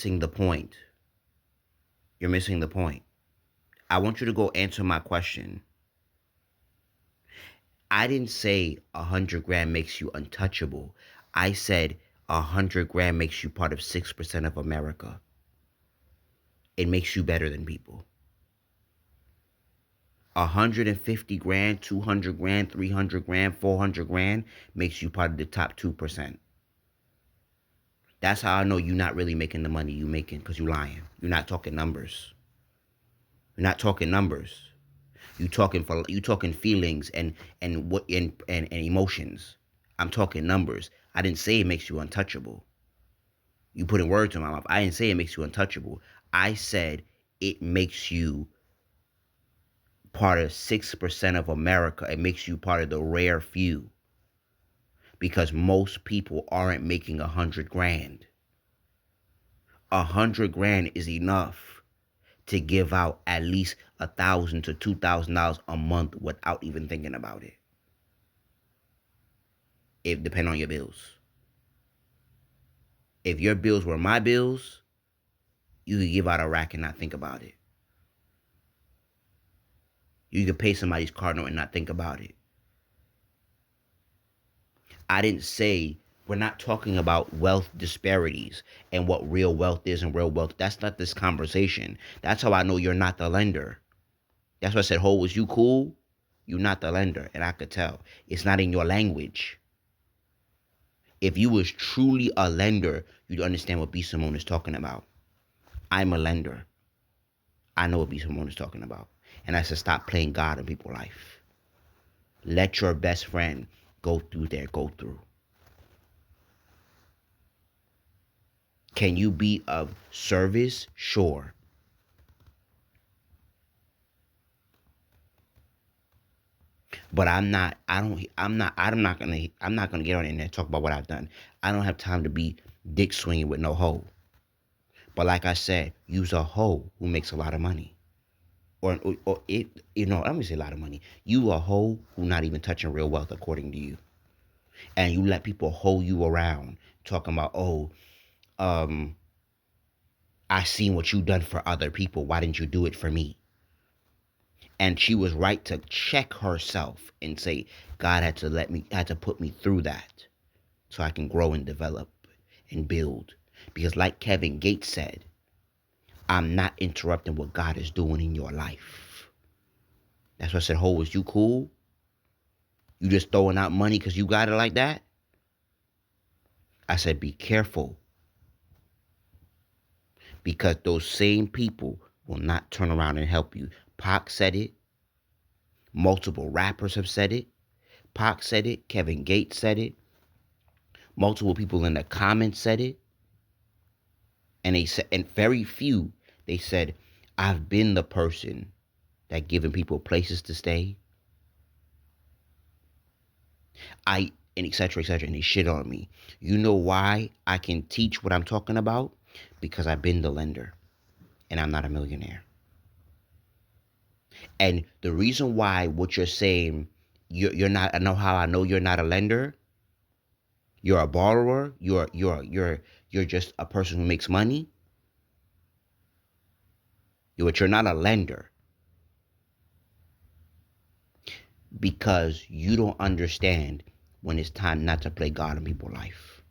missing the point. You're missing the point. I want you to go answer my question. I didn't say 100 grand makes you untouchable. I said 100 grand makes you part of 6% of America. It makes you better than people. 150 grand, 200 grand, 300 grand, 400 grand makes you part of the top 2%. That's how I know you're not really making the money you making, because you're lying. You're not talking numbers. You're not talking numbers. You talking feelings and what and emotions. I'm talking numbers. I didn't say it makes you untouchable. You putting words in my mouth. I didn't say it makes you untouchable. I said it makes you part of 6% of America. It makes you part of the rare few. Because most people aren't making 100 grand. 100 grand is enough to give out at least $1,000 to $2,000 a month without even thinking about it. It depends on your bills. If your bills were my bills, you could give out a rack and not think about it. You could pay somebody's car note and not think about it. I didn't say, we're not talking about wealth disparities and what real wealth is and real wealth. That's not this conversation. That's how I know you're not the lender. That's why I said, Ho, was you cool? You're not the lender. And I could tell. It's not in your language. If you was truly a lender, you'd understand what B. Simone is talking about. I'm a lender. I know what B. Simone is talking about. And I said, stop playing God in people's life. Let your best friend go through their go through. Can you be of service? Sure. But I'm not gonna get on in there and talk about what I've done. I don't have time to be dick swinging with no hoe. But like I said, use a hoe who makes a lot of money. Or it, let me say a lot of money. You a hoe who not even touching real wealth according to you. And you let people hoe you around talking about, I seen what you done for other people. Why didn't you do it for me? And she was right to check herself and say, God had to put me through that so I can grow and develop and build. Because like Kevin Gates said, I'm not interrupting what God is doing in your life. That's why I said, Ho, is you cool? You just throwing out money because you got it like that? I said, be careful. Because those same people will not turn around and help you. Pac said it. Multiple rappers have said it. Pac said it. Kevin Gates said it. Multiple people in the comments said it. And they said, and very few, they said, I've been the person that giving people places to stay. And et cetera, and they shit on me. You know why I can teach what I'm talking about? Because I've been the lender. And I'm not a millionaire. And the reason why what you're saying, you're not, I know how I know you're not a lender. You're a borrower. You're just a person who makes money. But you're not a lender. Because you don't understand when it's time not to play God in people's life.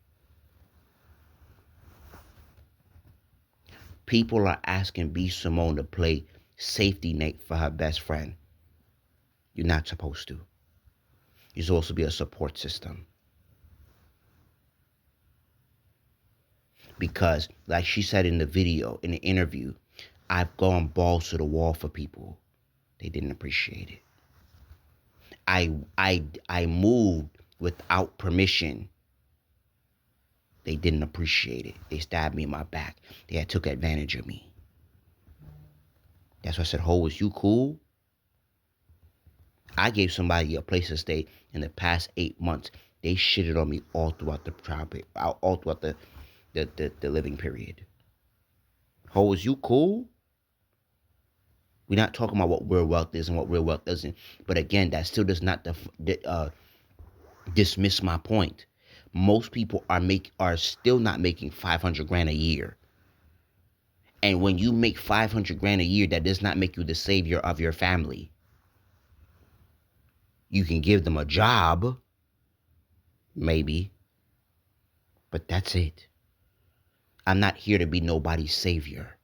People are asking B. Simone to play safety net for her best friend. You're not supposed to. You're supposed to be a support system. Because, like she said in the video, in the interview, I've gone balls to the wall for people. They didn't appreciate it. I moved without permission. They didn't appreciate it. They stabbed me in my back. They had took advantage of me. That's why I said, Ho, is you cool? I gave somebody a place to stay in the past 8 months. They shitted on me all throughout the trial, all throughout the living period. Ho, is you cool? We're not talking about what real wealth is and what real wealth doesn't. But again, that still does not dismiss my point. Most people are still not making 500 grand a year. And when you make 500 grand a year, that does not make you the savior of your family. You can give them a job, maybe, but that's it. I'm not here to be nobody's savior.